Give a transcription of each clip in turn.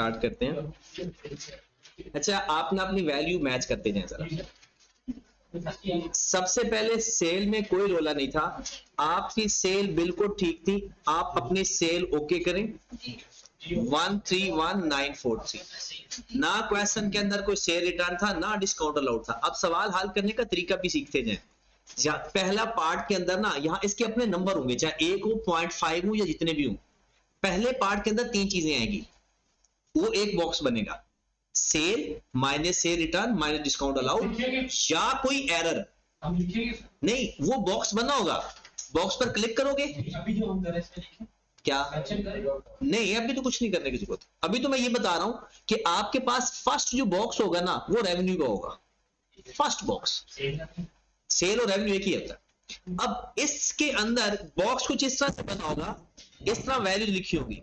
Start करते हैं। अच्छा, आप ना अपनी वैल्यू मैच करते जाएं जरा। सबसे पहले सेल में कोई रोला नहीं था, आपकी सेल बिल्कुल ठीक थी, आप अपनी सेल ओके करें 131943, ना क्वेश्चन के अंदर कोई शेयर रिटर्न था ना डिस्काउंट अलाउड था। अब सवाल हल करने का तरीका भी सीखते जाएं। पहला पार्ट के अंदर ना यहाँ इसके अपने नंबर होंगे, चाहे 1 हो 0.5 हो या जितने भी हो। पहले पार्ट के अंदर तीन चीजें आएंगी, वो एक बॉक्स बनेगा, sale minus sale return minus discount allowed या कोई एरर नहीं, वो बॉक्स बना होगा, बॉक्स पर क्लिक करोगे। अभी जो हम कर रहे हैं क्या नहीं, अभी तो कुछ नहीं करने की जरूरत। अभी तो मैं ये बता रहा हूं कि आपके पास फर्स्ट जो बॉक्स होगा ना वो रेवेन्यू का होगा। फर्स्ट बॉक्स सेल और रेवेन्यू एक ही होता है। अब इसके अंदर बॉक्स कुछ इस तरह से बना होगा, इस तरह वैल्यू लिखी होगी।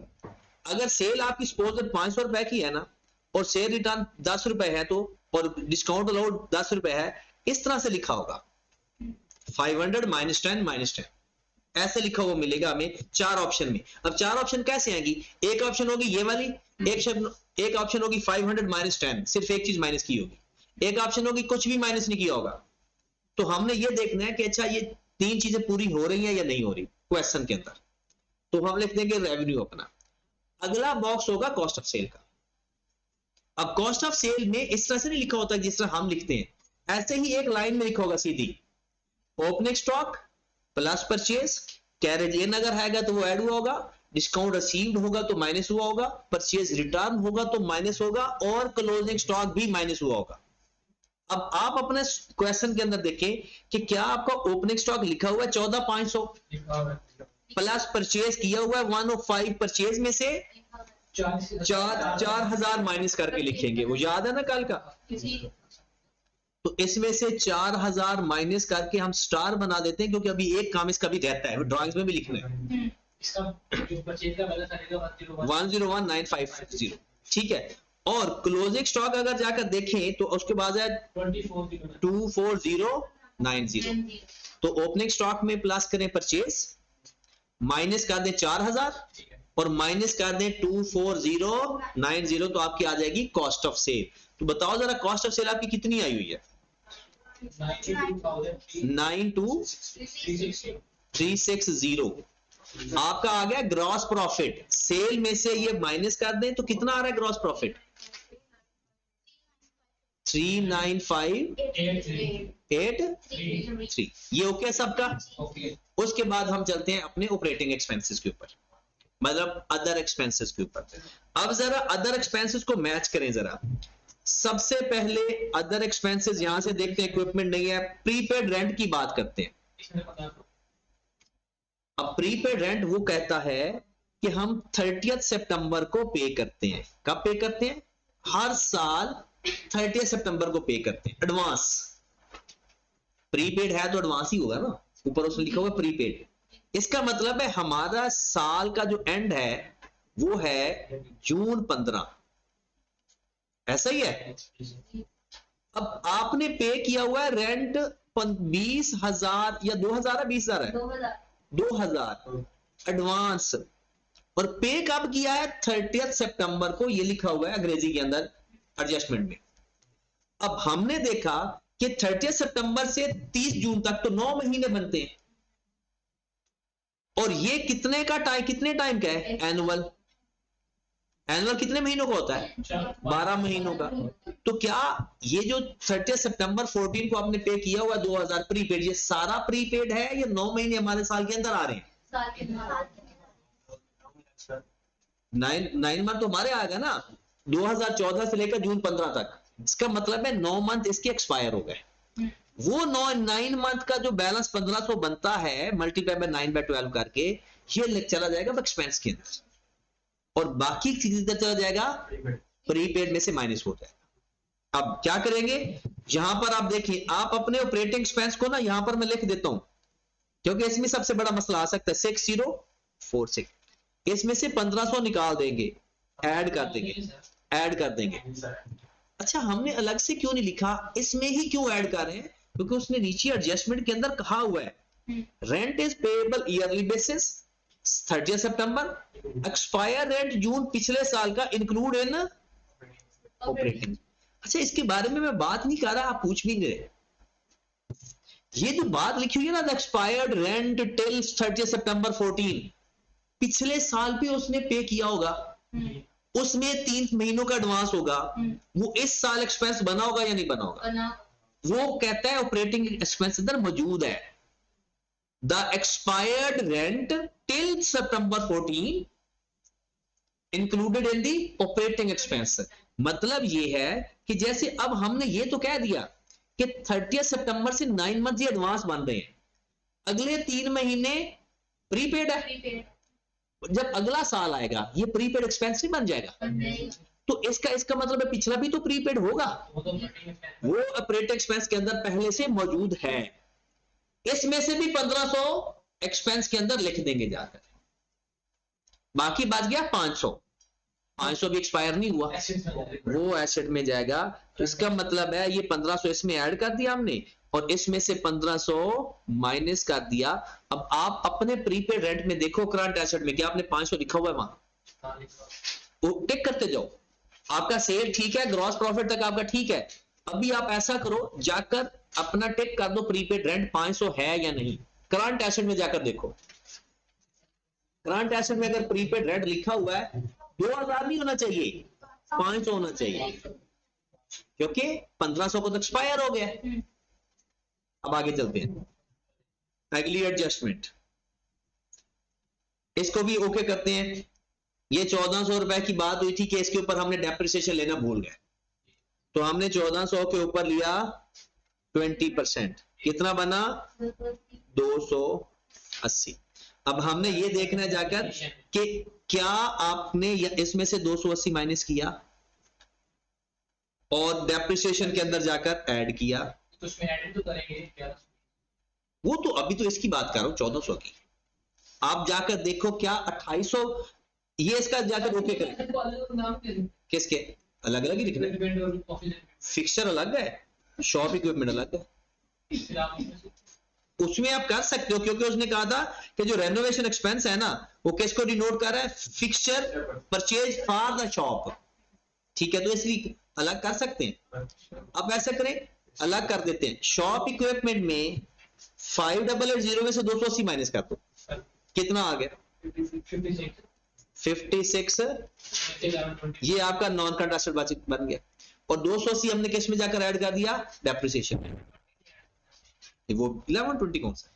अगर सेल आपकी सपोज 500 रुपए की है ना और सेल रिटर्न 10 रुपए है तो, और डिस्काउंट अलाउड 10 रुपए है, इस तरह से लिखा होगा 500 माइनस 10 ऐसे लिखा हुआ मिलेगा हमें चार ऑप्शन में। अब चार ऑप्शन कैसे आएंगी, एक ऑप्शन होगी ये वाली, एक ऑप्शन होगी 500 माइनस 10, सिर्फ एक चीज माइनस की होगी, एक ऑप्शन होगी कुछ भी माइनस नहीं किया होगा। तो हमने ये देखना है कि अच्छा ये तीन चीजें पूरी हो रही हैं या नहीं हो रही क्वेश्चन के अंदर, तो हम लिख देंगे रेवेन्यू अपना। अगला बॉक्स होगा कॉस्ट ऑफ सेल का। अब कॉस्ट ऑफ सेल में इस तरह से नहीं लिखा होता जिस तरह हम लिखते हैं, ऐसे ही एक लाइन में लिखा होगा सीधी, opening stock plus purchase, carriage in अगर हैगा तो वो ऐड हुआ होगा, डिस्काउंट रिसीव्ड होगा तो माइनस हुआ होगा, परचेज रिटर्न होगा तो माइनस होगा, और क्लोजिंग स्टॉक भी माइनस हुआ होगा। अब आप अपने क्वेश्चन के अंदर देखें कि क्या आपका ओपनिंग स्टॉक लिखा हुआ है 14500 प्लस परचेज किया हुआ है 105, परचेज में से 4000 माइनस करके लिखेंगे, वो याद है ना कल का। तो इसमें से 4000 माइनस करके हम स्टार बना देते हैं, क्योंकि अभी एक काम इसका भी रहता है, ड्राइंग्स में भी लिखना है। इसका जो परचेज का बैलेंस आएगा 101950, ठीक है। और क्लोजिंग स्टॉक अगर जाकर देखें तो उसके बाद है 24090। तो ओपनिंग स्टॉक में प्लस करें परचेज, माइनस कर दें 4000 और माइनस कर दें 24090, तो आपकी आ जाएगी कॉस्ट ऑफ सेल। तो बताओ जरा कॉस्ट ऑफ सेल आपकी कितनी आई हुई है? 92360। आपका आ गया ग्रॉस प्रॉफिट। सेल में से ये माइनस कर दें तो कितना आ रहा है ग्रॉस प्रॉफिट? 395833। ये ओके सबका? उसके बाद हम चलते हैं अपने ऑपरेटिंग एक्सपेंसेस के ऊपर, मतलब अदर एक्सपेंसेस के ऊपर। अब जरा अदर एक्सपेंसेस को मैच करें जरा। सबसे पहले अदर एक्सपेंसेस यहां से देखते हैं, इक्विपमेंट नहीं है, प्रीपेड रेंट की बात करते हैं। अब प्रीपेड रेंट वो कहता है कि हम 30 सितंबर को पे करते हैं। कब पे करते हैं? हर साल 30 सितंबर को पे करते हैं, एडवांस। प्रीपेड है तो एडवांस ही होगा ना, ऊपर उसने लिखा हुआ प्रीपेड। इसका मतलब है हमारा साल का जो एंड है वो है जून 15, ऐसा ही है। अब आपने पे किया हुआ है रेंट 20,000 या 2000 है, 20,000 है, 2000 एडवांस। और पे कब किया है? 30 सितंबर को, ये लिखा हुआ है अंग्रेजी के अंदर एडजस्टमेंट में। अब हमने देखा कि 30 सितंबर से 30 जून तक तो 9 महीने बनते हैं, और ये कितने का टाइम, कितने टाइम का है? एनुअल। एनुअल कितने महीनों का होता है? 12 महीनों का। तो क्या ये जो 30 सितंबर 14 को आपने पे किया हुआ 2000 प्रीपेड, ये सारा प्रीपेड है या 9 महीने हमारे साल के अंदर आ रहे हैं? 9 मंथ तो हमारे आएगा ना, 2014 से लेकर जून 15 तक। इसका मतलब है 9 मंथ इसके एक्सपायर हो गए। वो 9 मंथ का जो बैलेंस 1500 बनता है, मल्टीप्लाई बाय 9/12 करके, ये चला जाएगा एक्सपेंस के अंदर, और बाकी चीज चला जाएगा प्रीपेड में से माइनस हो जाएगा। अब क्या करेंगे, यहां पर आप देखिए, आप अपने ऑपरेटिंग एक्सपेंस को ना यहां पर मैं लिख देता हूं, क्योंकि इसमें सबसे बड़ा मसला आ सकता है। 6046, इसमें से 1500 निकाल देंगे, ऐड कर देंगे। अच्छा, हमने अलग से क्यों नहीं लिखा, इसमें ही क्यों ऐड कर रहे हैं? क्योंकि उसने नीचे एडजस्टमेंट के अंदर कहा हुआ है rent is payable yearly basis, 30 सितंबर, एक्सपायर रेंट जून पिछले साल का इंक्लूड इन ऑपरेटिंग। अच्छा, इसके बारे में मैं बात नहीं कर रहा, आप पूछ भी नहीं रहे। ये जो बात लिखी हुई है ना, एक्सपायर्ड रेंट टिल 30 सितंबर 14, पिछले साल भी उसने पे किया होगा, उसमें 3 महीनों का एडवांस होगा, वो इस साल एक्सपेंस बना होगा या नहीं बना होगा? वो कहता है ऑपरेटिंग एक्सपेंस अंदर मौजूद है। The expired rent till September 14 included in the operating expense. मतलब ये है कि जैसे अब हमने ये तो कह दिया कि 30 सितंबर से 9 मंथ ये एडवांस बन रहे हैं, अगले 3 महीने प्रीपेड है। जब अगला साल आएगा ये प्रीपेड एक्सपेंस नहीं बन जाएगा? तो इसका मतलब है पिछला भी तो प्रीपेड होगा, वो ऑपरेटिंग एक्सपेंस के अंदर पहले से मौजूद है। इसमें से भी 1500 एक्सपेंस के अंदर लिख देंगे जाकर, बाकी बच गया 500 भी एक्सपायर नहीं हुआ, वो एसेट में जाएगा। तो इसका मतलब है ये 1500 इसमें ऐड कर दिया हमने और इसमें से 1500 माइनस कर दिया। अब आप अपने प्रीपेड रेंट में देखो, करंट एसेट में क्या आपने 500 लिखा हुआ है वहां, वो टिक करते जाओ। आपका सेल ठीक है, ग्रॉस प्रॉफिट तक आपका ठीक है। अभी आप ऐसा करो, जाकर अपना टिक कर दो प्रीपेड रेंट 500 है या नहीं, करंट एसेट में जाकर देखो। करंट एसेट में अगर प्रीपेड रेंट लिखा हुआ है 2000 नहीं होना चाहिए, 500 होना चाहिए, क्योंकि 1500 को तो एक्सपायर हो गया। अब आगे चलते हैं, अगली एडजस्टमेंट, इसको भी ओके करते हैं। ये 1400 रुपए की बात हुई थी कि इसके ऊपर हमने डेप्रिसिएशन लेना भूल गए, तो हमने 1400 के ऊपर लिया 20%, कितना बना 280। अब हमने ये देखना है जाकर कि क्या आपने इसमें से 280 माइनस किया और डेप्रिसिएशन के अंदर जाकर ऐड किया, तो उसमें ऐड तो करेंगे। वो तो अभी तो इसकी बात कर रहा हूं 1400 की। आप जाकर देखो क्या 2800, ये इसका जाकर ओके करें। किसके अलग अलग ही लिखना है, फिक्सचर अलग है, शॉप इक्विपमेंट अलग है, उसमें आप कर सकते हो, क्योंकि उसने कहा था कि जो रेनोवेशन एक्सपेंस है ना वो किसको डिनोट कर रहा है, fixture purchase for the shop. ठीक है, तो इसलिए अलग कर सकते हैं। अब ऐसा करें, अलग कर देते हैं। शॉप इक्विपमेंट में 5880 में से 280 माइनस कर दो, कितना आ गया 56। ये आपका नॉन करंट एसेट बन गया। और 280 हमने किस में जाकर ऐड कर दिया, डेप्रिसिएशन में। वो 1120 कौन सा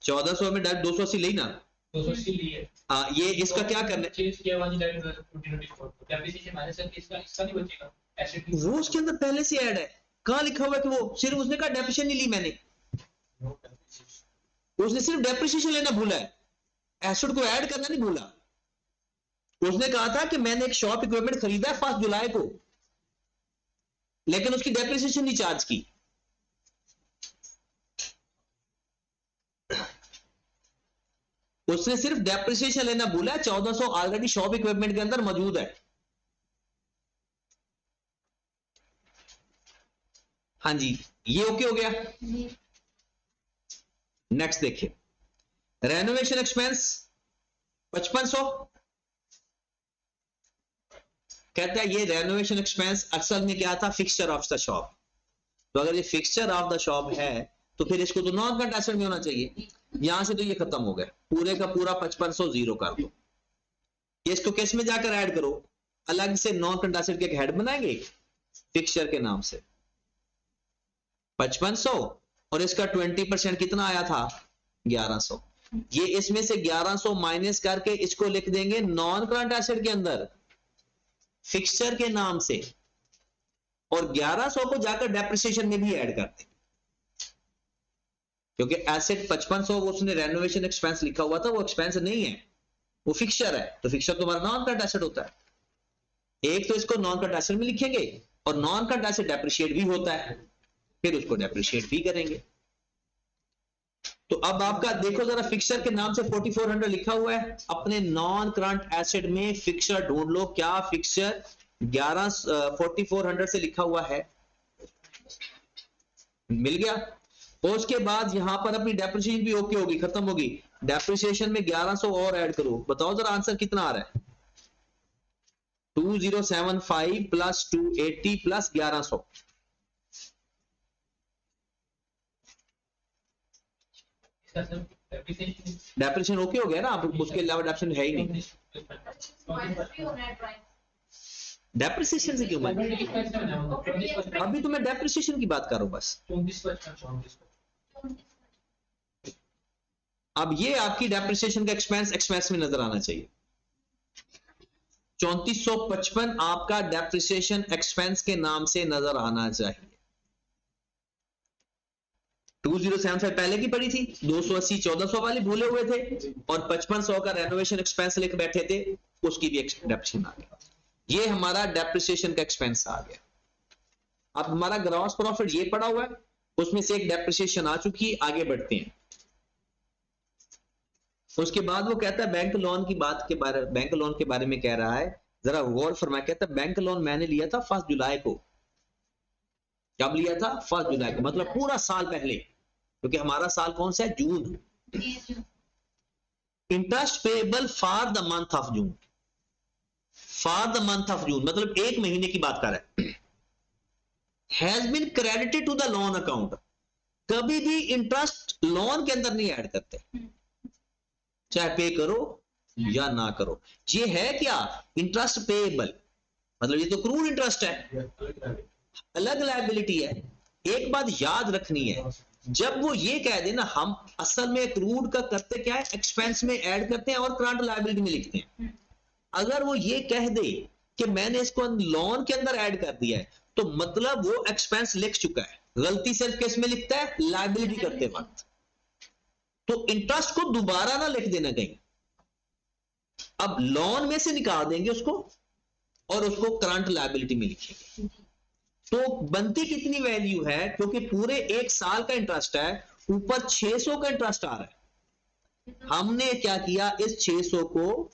1400 में डायरेक्ट 280 ली ना, 280 लिए। हाँ, ये इसका क्या करना है, चेंज किया हुआ डेप्रिसिएशन माइनस करके इसका नहीं बचेगा एसेट। वो उसके अंदर पहले से ऐड है। कहां लिखा हुआ है कि वो सिर्फ उसने कहा डेप्रिसिएशन नहीं ली मैंने, उसने सिर्फ डेप्रिसिएशन लेना भूला है, एसेट को ऐड करना नहीं भूला। उसने कहा था कि मैंने एक शॉप इक्विपमेंट खरीदा है 1 जुलाई को, लेकिन उसकी डेप्रिसिएशन नहीं चार्ज की। उसने सिर्फ डेप्रिसिएशन लेना भूला है। 1400 ऑलरेडी शॉप इक्विपमेंट के अंदर मौजूद है। हाँ जी, ये ओके हो गया। नेक्स्ट देखिए, रेनोवेशन एक्सपेंस 5500, कहता है ये रेनोवेशन एक्सपेंस असल में क्या था, फिक्सचर ऑफ द शॉप। तो अगर ये फिक्सचर ऑफ द शॉप है तो फिर इसको तो नॉन करंट एसेट में होना चाहिए। यहां से तो ये खत्म हो गया, पूरे का पूरा 5500 जीरो कर दो। इसको किस में जाकर ऐड करो, अलग से नॉन करंट एसेट के एक हेड बनाएंगे फिक्सचर के नाम से 5500, और इसका 20% कितना आया था 1100। ये इसमें से 1100 माइनस करके इसको लिख देंगे नॉन करंट एसेट के अंदर फिक्सचर के नाम से, और 1100 को जाकर डेप्रिसिएशन में भी ऐड करते हैं, क्योंकि एसेट 5500 उसने रेनोवेशन एक्सपेंस लिखा हुआ था, वो एक्सपेंस नहीं है, वो फिक्सचर है। तो फिक्सचर तुम्हारा नॉन करंट एसेट होता है। एक तो इसको नॉन करंट एसेट में लिखेंगे, और नॉन करंट एसेट डेप्रिशिएट भी होता है, फिर उसको डेप्रिशिएट भी करेंगे। तो अब आपका देखो जरा, फिक्सचर के नाम से 4400 लिखा हुआ है, अपने नॉन करंट एसेट में फिक्सचर ढूंढ लो। क्या फिक्सचर 4400 से लिखा हुआ है, मिल गया। और उसके बाद यहां पर अपनी डेप्रिसिएशन भी ओके होगी, खत्म होगी। डेप्रिसिएशन में 1100 और ऐड करो, बताओ जरा आंसर कितना आ रहा है? 2075 प्लस 280 प्लस 1100। इसका सर डेप्रिसिएशन डेप्रिसिएशन ओके हो गया ना, आप उसके अलावा डेप्रिसिएशन है ही नहीं। डेप्रिसिएशन से क्यों मैं, अभी तो मैं डेप्रिसिएशन की बात कर रहा हूं बस। 34 अब ये आपकी डेप्रिसिएशन का एक्सपेंस में नजर आना चाहिए। 3455 आपका डेप्रिसिएशन एक्सपेंस के नाम से नजर आना चाहिए। 2075 पहले की पड़ी थी, 280 1400 वाली भूले हुए थे, और 5500 का रेनोवेशन एक्सपेंस लेकर बैठे थे, उसकी भी डेप्रिसिएशन आ गया। ये हमारा डेप्रिसिएशन का एक्सपेंस आ गया। अब हमारा ग्रॉस प्रॉफिट ये पड़ा हुआ है, उसमें से एक डेप्रिसिएशन आ चुकी है, आगे बढ़ते हैं। उसके बाद वो कहता है बैंक लोन की बात के बारे, बैंक लोन के बारे में कह रहा है, जरा गौर फरमाए। कहता है बैंक लोन मैंने लिया था 1 जुलाई को। कब लिया था? 1 जुलाई को, मतलब पूरा साल पहले, क्योंकि हमारा साल कौन सा है? June. Interest payable for the month of June, for the month of June मतलब 1 महीने की बात कर रहा है। Has been credited to the loan account. कभी भी इंटरेस्ट लोन के अंदर नहीं ऐड करते, चाहे पे करो या ना करो। ये है क्या? इंटरेस्ट पेएबल, मतलब ये तो क्रूड इंटरेस्ट है, अलग लायबिलिटी है। एक बात याद रखनी है, जब वो ये कह दे ना, हम असल में क्रूड का करते क्या है? एक्सपेंस में ऐड करते हैं और करंट लायबिलिटी में लिखते हैं। अगर वो ये कह दे कि मैंने इसको लोन के अंदर ऐड कर दिया है, तो मतलब वो एक्सपेंस लिख चुका है। गलती सिर्फ किस में लिखता है? लायबिलिटी करते वक्त। तो इंटरेस्ट को दोबारा ना लिख देना कहीं। अब लोन में से निकाल देंगे उसको और उसको करंट लायबिलिटी में लिखेंगे। तो बनती कितनी वैल्यू है? क्योंकि पूरे 1 साल का इंटरेस्ट है, ऊपर 600 का इंटरेस्ट आ रहा है। हमने क्या किया? इस 600 को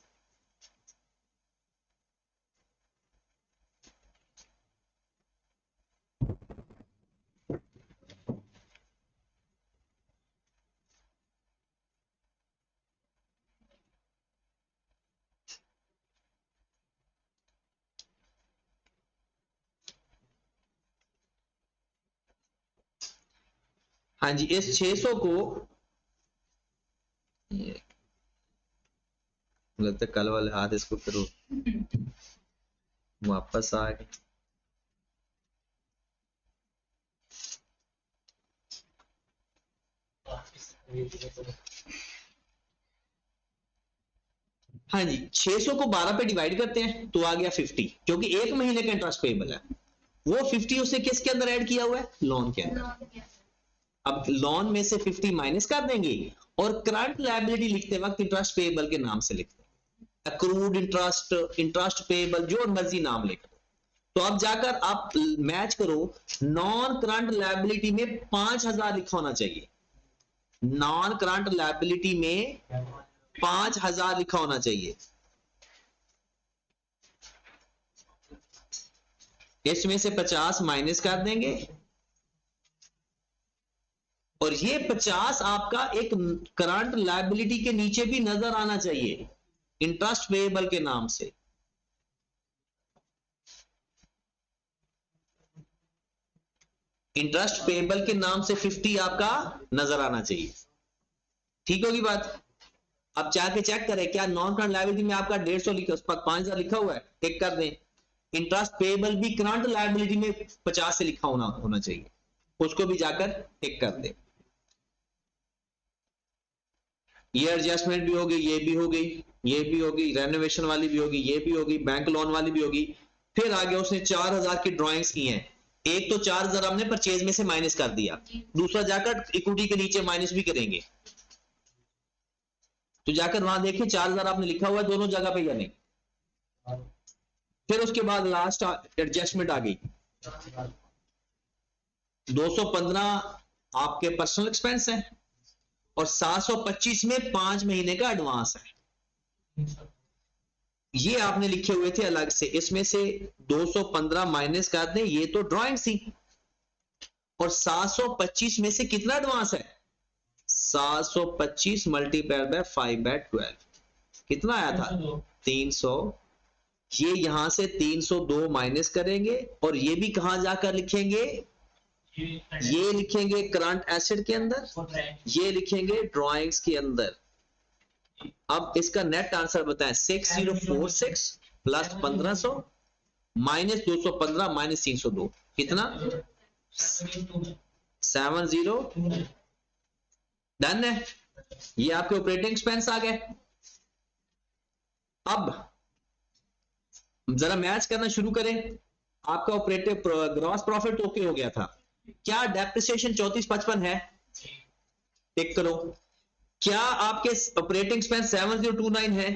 हाँ जी, इस 600 को लगता है कल वाले हाथ इसको करो वापस आ गए। हाँ जी, 600 को 12 पे डिवाइड करते हैं तो आ गया 50, क्योंकि 1 महीने का इंटरेस्ट पेएबल है। वो 50 उसने किसके अंदर ऐड किया हुआ है? लोन के अंदर। अब लोन में से 50 माइनस कर देंगे और करंट लायबिलिटी लिखते वक्त इंटरेस्ट पेएबल के नाम से लिखते हैं। अक्रूड इंटरेस्ट, इंटरेस्ट पेएबल, जो मर्जी नाम लिख दो। तो अब जाकर आप मैच करो, नॉन करंट लायबिलिटी में 5000 लिखा होना चाहिए। नॉन करंट लायबिलिटी में 5000 लिखा होना चाहिए। इसमें से 50 माइनस कर देंगे और ये 50 आपका एक करंट लायबिलिटी के नीचे भी नजर आना चाहिए, इंटरेस्ट पेएबल के नाम से। इंटरेस्ट पेएबल के नाम से 50 आपका नजर आना चाहिए। ठीक होगी बात? अब जाके चेक करें क्या नॉन करंट लायबिलिटी में आपका 150 लिखा, उस पर 5000 लिखा हुआ है, टिक कर दें। इंटरेस्ट पेएबल भी करंट लायबिलिटी में 50 से लिखा होना चाहिए, उसको भी जाकर टिक कर दें। ये एडजस्टमेंट भी होगी, ये भी हो गई, ये भी होगी, रेनोवेशन वाली भी होगी, ये भी होगी, बैंक लोन वाली भी होगी। फिर आगे उसने 4000 की ड्राइंग्स की हैं। एक तो 4000 हमने परचेज में से माइनस कर दिया, दूसरा जाकर इक्विटी के नीचे माइनस भी करेंगे। तो जाकर वहां देखें 4000 आपने लिखा हुआ है दोनों जगह पे या नहीं। फिर उसके बाद लास्ट एडजस्टमेंट आ गई, 215 आपके पर्सनल एक्सपेंस है और 725 में 5 महीने का एडवांस है। ये आपने लिखे हुए थे अलग से, इसमें से 215 माइनस कर दें, ये तो ड्राइंग थी और 725 में से कितना एडवांस है? 725 मल्टीप्लाइड बाय 5/12 कितना आया था? 300। ये यहां से 302 माइनस करेंगे और ये भी कहां जाकर लिखेंगे? ये लिखेंगे करंट एसेट के अंदर, ये लिखेंगे ड्राइंग्स के अंदर। अब इसका नेट आंसर बताएं। 6046 प्लस 1500 माइनस 215 माइनस 302 कितना? 70। डन है। ये आपके ऑपरेटिंग एक्सपेंस आ गए। अब जरा मैच करना शुरू करें। आपका ऑपरेटिव ग्रॉस प्रॉफिट ओके हो गया था। क्या डेप्रिसिएशन 3455 है? टिक करो। क्या आपके ऑपरेटिंग एक्सपेंस 7029 है?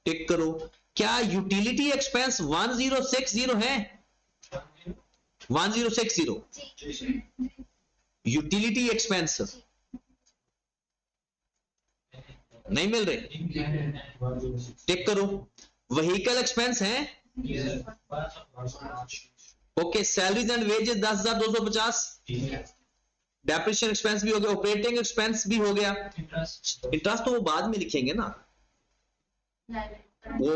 टिक करो। क्या यूटिलिटी एक्सपेंस 1060 है? 1060 यूटिलिटी एक्सपेंस नहीं मिल रहे? टिक करो। व्हीकल एक्सपेंस है? Okay. Salaries and wages 10,250। Depreciation expense भी हो गया, ऑपरेटिंग एक्सपेंस भी हो गया। इंटरेस्ट तो वो बाद में लिखेंगे ना, वो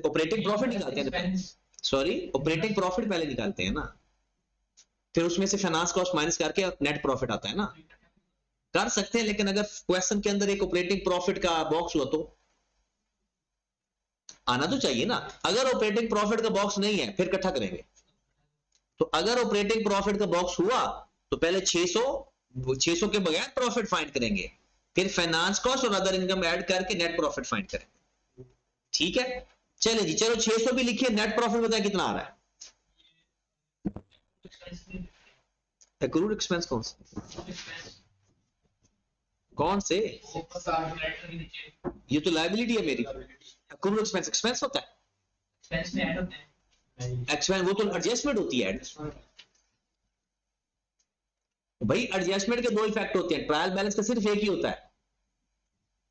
ऑपरेटिंग प्रॉफिट निकालते हैं। सॉरी, ऑपरेटिंग प्रॉफिट पहले निकालते हैं ना, फिर उसमें से फाइनेंस कॉस्ट माइनस करके नेट प्रॉफिट आता है ना। कर सकते हैं, लेकिन अगर क्वेश्चन के अंदर एक ऑपरेटिंग प्रॉफिट का बॉक्स हुआ तो आना तो चाहिए ना। अगर ऑपरेटिंग प्रॉफिट का बॉक्स नहीं है फिर इकट्ठा करेंगे। तो अगर ऑपरेटिंग प्रॉफिट का बॉक्स हुआ तो पहले 600 के बगैर प्रॉफिट फाइंड करेंगे, फिर फाइनेंस कॉस्ट और अदर इनकम ऐड करके नेट प्रॉफिट फाइंड करेंगे। ठीक है, चलिए जी, चलो 600 भी लिखिए। नेट प्रॉफिट बताया कितना आ रहा है? एक्रूड एक्सपेंस कौन से? कौन से? ये तो लायबिलिटी है मेरी। एक्रूड एक्सपेंस एक्सपेंस होता है? एक्सपेंस में ऐड होते हैं। एक्सपेंस वो तो एडजस्टमेंट होती है। भाई एडजस्टमेंट के दो इफेक्ट होते हैं, ट्रायल बैलेंस का सिर्फ एक ही होता है।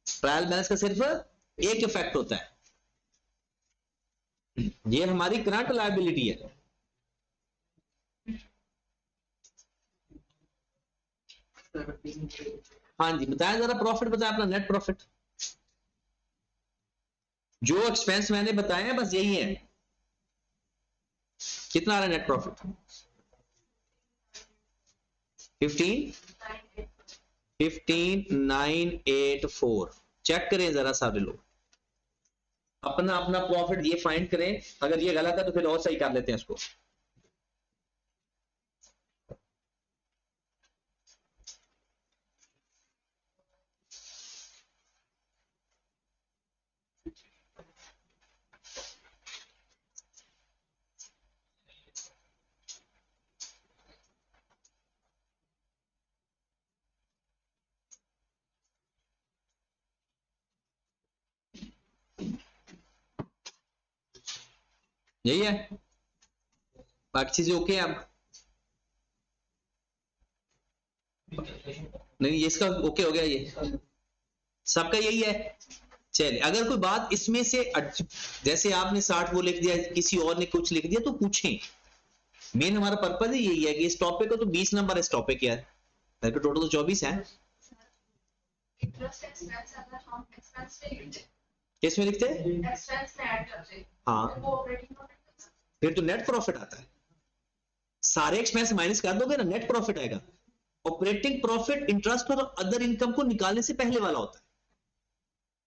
ट्रायल बैलेंस का सिर्फ एक इफेक्ट होता है। ये हमारी करंट लायबिलिटी है। हाँ जी, बताया जरा प्रॉफिट बताया अपना, नेट प्रॉफिट। जो एक्सपेंस मैंने बताए हैं बस यही है। कितना आ रहा है नेट प्रॉफिट? 15,984। चेक करें जरा सारे लोग, अपना अपना प्रॉफिट ये फाइंड करें। अगर ये गलत है तो फिर और सही कर लेते हैं इसको। यही है, बाकी चीजें ओके हैं। अब नहीं, ये इसका ओके हो गया, ये सबका यही है। चलिए, अगर कोई बात इसमें से जैसे आपने 60 वो लिख दिया, किसी और ने कुछ लिख दिया तो पूछें। मेन हमारा पर्पज ही यही है कि इस टॉपिक को तो 20 नंबर इस टॉपिक यार, तो टोटल तो 24 है। किसमें लिखते हैं? हाँ, फिर तो नेट प्रॉफिट आता है। सारे एक्सपेंस माइनस कर दोगे ना, नेट प्रॉफिट आएगा। ऑपरेटिंग प्रॉफिट इंटरेस्ट और अदर इनकम को निकालने से पहले वाला होता है।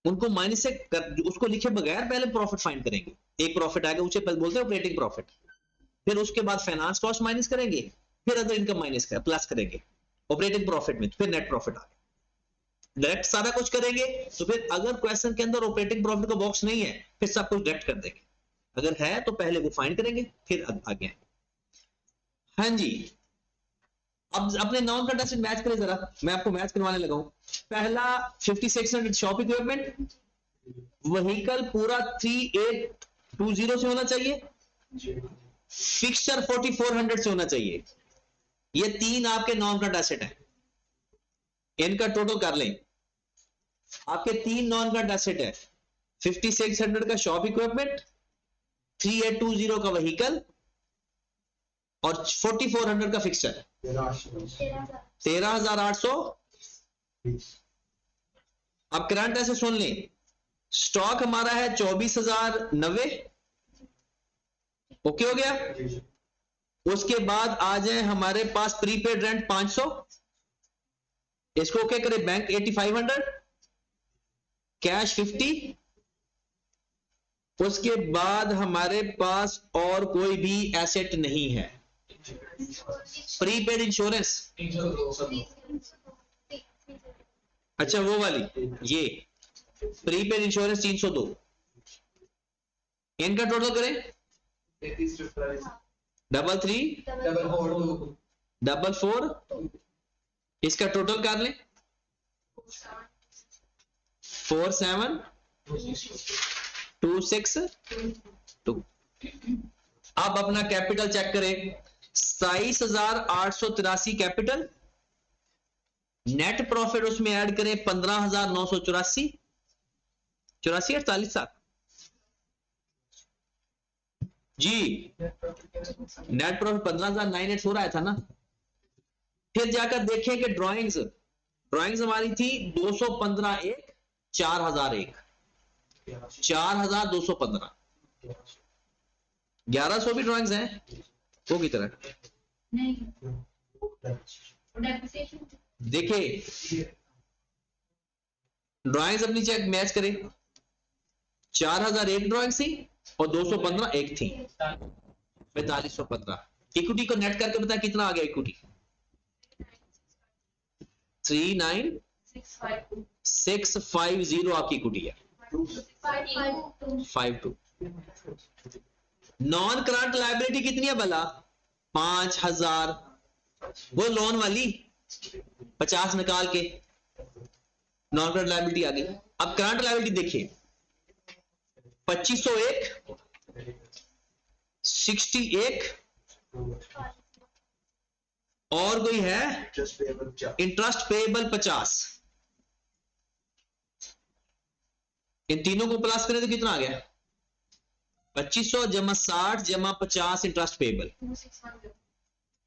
उनको माइनस से उसको लिखे बगैर पहले प्रॉफिट फाइंड करेंगे। एक प्रॉफिट आएगा उसे बोलते हैं ऑपरेटिंग प्रॉफिट, फिर उसके बाद फाइनेंस कॉस्ट माइनस करेंगे, फिर अदर इनकम माइनस कर प्लस करेंगे ऑपरेटिंग प्रॉफिट में, फिर नेट प्रॉफिट आ गया। डायरेक्ट सारा कुछ करेंगे तो फिर अगर क्वेश्चन के अंदर ऑपरेटिंग प्रॉफिट का बॉक्स नहीं है फिर सब कुछ डायरेक्ट कर देंगे, अगर है तो पहले वो फाइंड करेंगे फिर आगे। हाँ जी, अब अपने नॉन करंट एसेट मैच करें जरा, मैं आपको मैच करवाने लगा हूं। पहला 5600 शॉप इक्विपमेंट, व्हीकल पूरा 3820 से होना चाहिए, फिक्सचर 4400 से होना चाहिए। ये तीन आपके नॉन करंट एसेट है, इनका टोटल कर लें। आपके तीन नॉन करंट एसेट है, 5600 का शॉप इक्विपमेंट, 3820 का व्हीकल, और 4400 का फिक्सचर 13,800। अब करंट ऐसे सुन लें, स्टॉक हमारा है 24,090, ओके हो गया। उसके बाद आ जाए हमारे पास प्रीपेड रेंट 500, इसको ओके करें, बैंक 8500, कैश 50। उसके बाद हमारे पास और कोई भी एसेट नहीं है। प्रीपेड इंश्योरेंस, अच्छा वो वाली, ये प्रीपेड इंश्योरेंस 302, इनका टोटल करें 33,444, इसका टोटल कर लें 47,262। अब अपना कैपिटल चेक करें, 27,883 कैपिटल, नेट प्रॉफिट उसमें ऐड करें 15,984, 48 साल जी। नेट प्रॉफिट 15,984 रहा था ना। फिर जाकर देखें कि ड्राइंग्स हमारी थी 215 एक 4,001, 4,215, 1100 भी ड्राइंग्स हैं वो की तरह। देखिए ड्राइंग्स अपनी चेक मैच करें, 4,001 ड्राइंग थी और 215 एक थी, 4515। इक्विटी को नेट करके बताया कितना आ गया इक्विटी, 39,650 आपकी इक्विटी है, 52। नॉन करंट लायबिलिटी कितनी है भला, 5,000, वो लोन वाली 50 निकाल के नॉन करंट लायबिलिटी आ गई। अब करंट लायबिलिटी देखिए, 2501, 61 और कोई है इंटरेस्ट पेएबल 50। इन तीनों को प्लस करें तो कितना आ गया, 2500 जमा 60 जमा 50 इंटरेस्ट पेएबल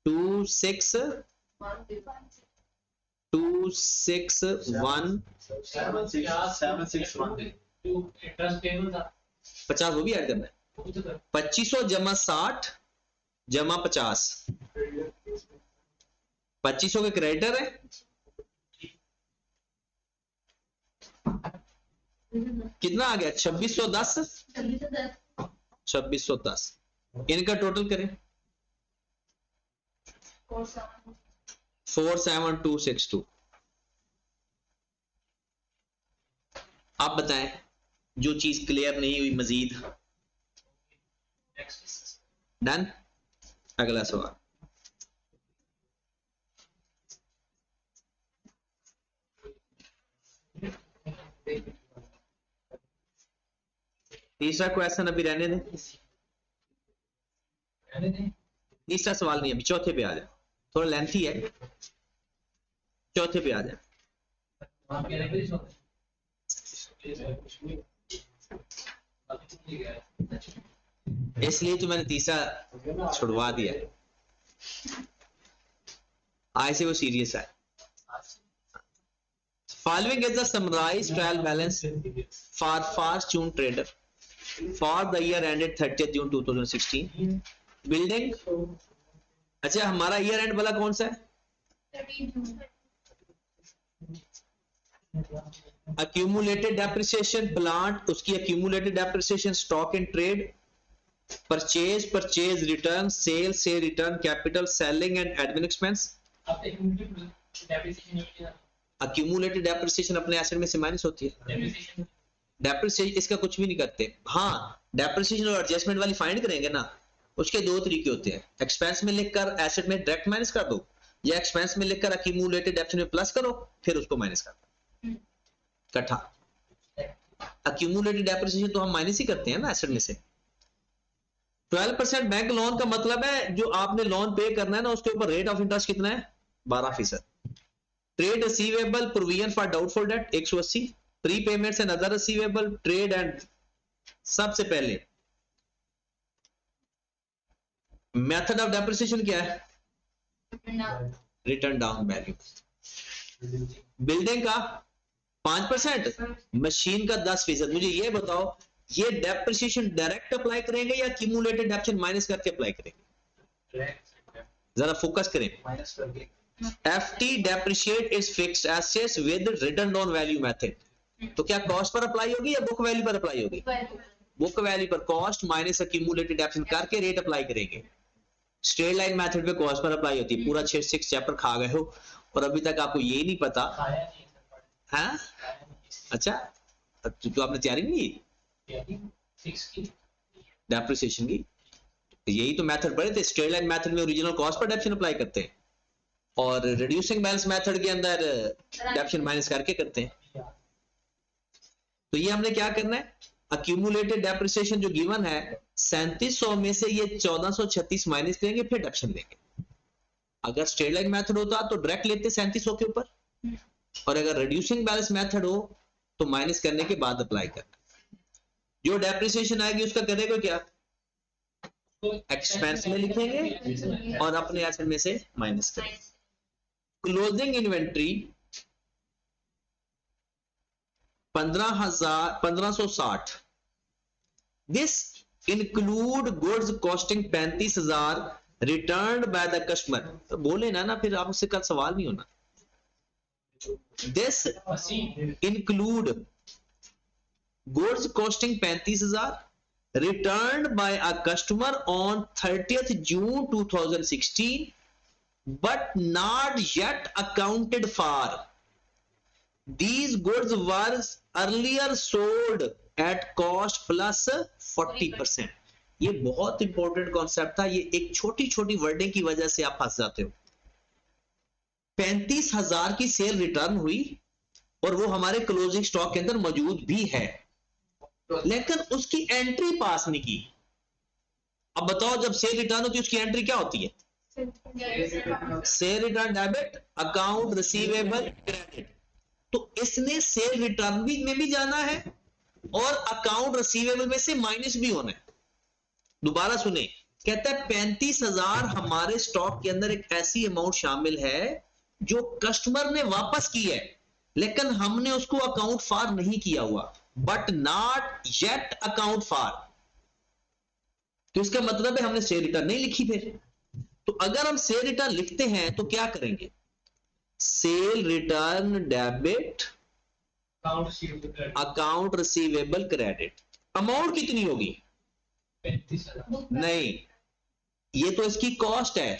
261 50 वो भी ऐड करना है, 2500 जमा 60 जमा 50, 2500 के क्रेडिटर है, कितना आ गया 2610, 2610। इनका टोटल करें 47262। आप बताएं जो चीज क्लियर नहीं हुई मजीद। डन। अगला सवाल, तीसरा क्वेश्चन अभी रहने दें, तीसरा सवाल नहीं, अभी चौथे पे आ जाए, थोड़ा लेंथी है, चौथे पे आ जाए। इसलिए तो मैंने तीसरा छुड़वा दिया, आज से वो सीरियस है। Following is the summarized trial balance for Fortune Trader for the year ended 30th June 2016. Building, अच्छा हमारा ईयर एंड वाला कौन सा है, accumulated depreciation प्लांट, उसकी accumulated depreciation stock in trade, purchase return, cell return, capital, selling and admin expense. accumulated depreciation अपने asset में से माइनस होती है, डेप्रिसिएशन इसका कुछ भी नहीं करते। हाँ डेप्रिसिएशन और एडजस्टमेंट वाली फाइंड करेंगे ना, उसके दो तरीके होते हैं, एक्सपेंस में लिखकर एसेट में डायरेक्ट माइनस कर दो, या एक्सपेंस में लिखकर accumulated depreciation में प्लस करो फिर उसको माइनस कर दो इकट्ठा। accumulated depreciation तो हम माइनस ही करते हैं ना एसेट में से। 12% बैंक लोन का मतलब है जो आपने लोन पे करना है ना उसके ऊपर रेट ऑफ इंटरेस्ट कितना है, 12%। Trade receivable provision for doubtful debt 180, pre payments and other receivable trade and, सबसे पहले मेथड ऑफ डेप्रिसिएशन क्या है? Return down value. बिल्डिंग का 5%, मशीन का 10%। मुझे ये बताओ, ये डेप्रिसिएशन डायरेक्ट अप्लाई करेंगे या क्यूमुलेटेड डेप्रिसिएशन माइनस करके अप्लाई करेंगे? जरा फोकस करें। माइनस करके FT depreciate is fixed assets with written down value method। तो क्या कॉस्ट पर अप्लाई होगी या बुक वैल्यू पर अप्लाई होगी? बुक वैल्यू पर कॉस्ट माइनस एक्यूमुलेटेड डेप्रिसिएशन करके रेट अप्लाई करेंगे। स्ट्रेट लाइन मेथड पे कॉस्ट पर अप्लाई होती है। पूरा 6 चैप्टर खा गए हो और अभी तक आपको ये नहीं पता। खाया नहीं हाँ अच्छा, तो आपने तैयारी नहीं की फिक्स की डेप्रिसिएशन की? यही तो मेथड पढ़े थे। स्ट्रेट लाइन मेथड में original cost per depreciation apply करते हैं और रिड्यूसिंग बैलेंस मेथड के अंदर डेप्रिसिएशन माइनस करके करते हैं। तो ये हमने क्या करना है, अक्यूमुलेटेड डेप्रिसिएशन जो गिवन है 3700 में से ये 1436 माइनस करेंगे, फिर डेप्रिसिएशन लेंगे। अगर स्ट्रेट लाइन मेथड होता तो डायरेक्ट लेते 3700 के ऊपर, और अगर रिड्यूसिंग बैलेंस मेथड हो तो माइनस करने के बाद अप्लाई करना। जो डेप्रिसिएशन आएगी उसका करेगा क्या, एक्सपेंस में लिखेंगे और अपने एसेट में से माइनस करेंगे। Closing inventory 1560। This include goods costing 35,000 returned by the customer. तो बोले ना फिर आपसे कल सवाल नहीं होना। This include goods costing 35,000 returned by a customer on 30th June 2016 but not yet accounted for. These goods were earlier sold at cost plus 40%। ये बहुत इंपॉर्टेंट कॉन्सेप्ट था। ये एक छोटी छोटी वर्डिंग की वजह से आप फंस जाते हो। 35,000 की सेल रिटर्न हुई और वो हमारे क्लोजिंग स्टॉक के अंदर मौजूद भी है, लेकिन उसकी एंट्री पास नहीं की। अब बताओ, जब सेल रिटर्न होती है उसकी एंट्री क्या होती है? Cell return debit, account receivable credit. तो इसने सेल रिटर्न भी में भी जाना है और अकाउंट रिसीवेबल में से माइनस भी होना है। दोबारा सुने, कहता है 35,000 हमारे स्टॉक के अंदर एक ऐसी अमाउंट शामिल है जो कस्टमर ने वापस की है, लेकिन हमने उसको अकाउंट फॉर नहीं किया हुआ, but not yet account for. तो इसका मतलब है हमने सेल रिटर्न नहीं लिखी। फिर तो अगर हम सेल रिटर्न लिखते हैं तो क्या करेंगे, cell return debit, account receivable credit. Amount कितनी होगी? 35,000 नहीं, ये तो इसकी कॉस्ट है।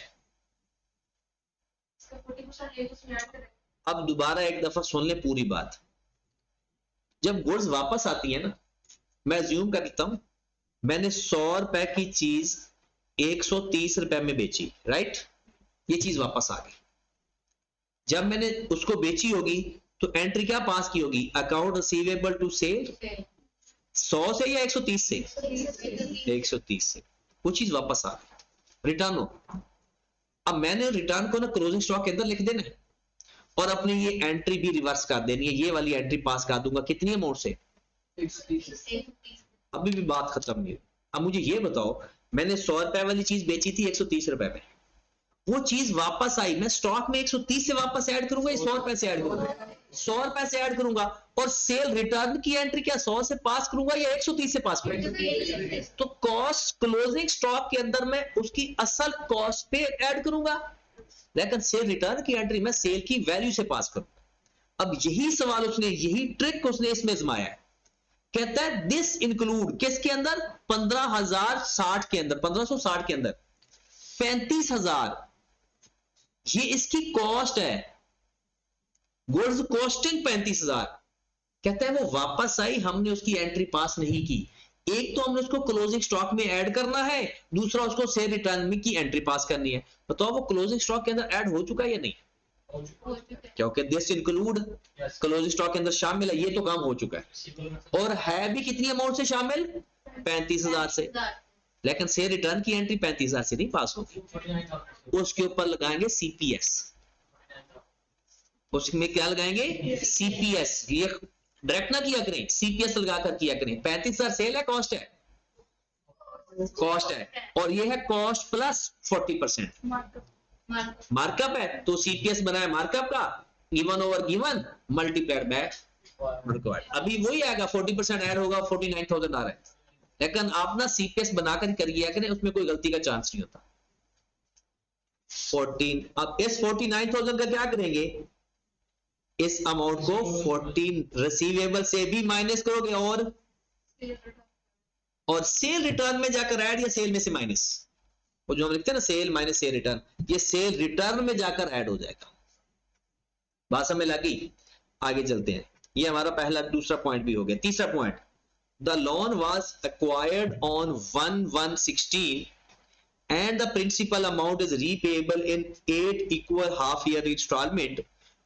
अब दोबारा एक दफा सुन ले पूरी बात। जब गुड्स वापस आती है ना, मैं अज्यूम करता हूं मैंने 100 रुपए की चीज 130 रुपए में बेची, राइट? ये चीज वापस आ गई। जब मैंने उसको बेची होगी तो एंट्री क्या पास की होगी, अकाउंट रिसीवेबल टू सेल 100 से या 130 से? 130 से। वो चीज वापस आ गई, रिटर्न हो। अब मैंने रिटर्न को ना क्लोजिंग स्टॉक के अंदर लिख देना है और अपनी ये एंट्री भी रिवर्स कर देनी है। ये वाली एंट्री पास कर दूंगा कितनी अमाउंट से? अभी भी बात खत्म नहीं। अब मुझे ये बताओ, मैंने 100 रुपए वाली चीज बेची थी 130 रुपए में, वो चीज वापस आई, मैं स्टॉक में 130 से वापस ऐड करूंगा या 100 रुपए से ऐड करूंगा? 100 रुपए से ऐड करूंगा। और सेल रिटर्न की एंट्री क्या 100 से पास करूंगा या 130 से पास करूंगा? तो कॉस्ट क्लोजिंग स्टॉक के अंदर मैं उसकी असल कॉस्ट पे ऐड करूंगा, लेकिन सेल रिटर्न की एंट्री में सेल की वैल्यू से पास करूंगा। अब यही सवाल उसने, यही ट्रिक उसने इसमें आजमाया है। कहता है दिस इंक्लूड किसके अंदर? 15,060 के अंदर, 1560 के अंदर 35,000 ये इसकी कॉस्ट है। Goods costing 35,000। कहता है वो वापस आई, हमने उसकी एंट्री पास नहीं की। एक तो हमने उसको क्लोजिंग स्टॉक में ऐड करना है, दूसरा उसको सेल रिटर्न में की एंट्री पास करनी है। बताओ वो क्लोजिंग स्टॉक के अंदर ऐड हो चुका है या नहीं? क्योंकि दिस इंक्लूड क्लोजिंग स्टॉक के अंदर शामिल है, ये तो काम हो चुका है। और है भी कितनी अमाउंट से शामिल? 35,000 से। लेकिन सेल रिटर्न की एंट्री 35,000 से नहीं पास होगी। उसके ऊपर लगाएंगे सीपीएस। उसमें क्या लगाएंगे? सीपीएस। ये डायरेक्ट ना किया करें, सीपीएस लगाकर किया करें। 35,000 सेल है, कॉस्ट है। कॉस्ट है, और ये है कॉस्ट प्लस 40%। मार्कअप है, तो सीपीएस बना है मार्कअप का, given over given multiplied by required. अभी वही आएगा, 40% ऐड होगा, 49,000 आ रहा है। लेकिन आप ना सीपीएस बनाकर करिए करें, उसमें कोई गलती का चांस नहीं होता। 14, अब इस 49,000 का क्या करेंगे, इस अमाउंट को 14 रिसीवेबल से भी माइनस करोगे, और सेल रिटर्न में जाकर ऐड, या सेल में से माइनस, वो जो हम लिखते हैं ना सेल माइनस सेल रिटर्न, ये सेल रिटर्न में जाकर ऐड हो जाएगा। बात समझ लगी? आगे चलते हैं, ये हमारा पहला, दूसरा पॉइंट भी हो गया। तीसरा point, the loan was acquired on 1/1/16 and the principal amount is repayable in 8 equal half year installment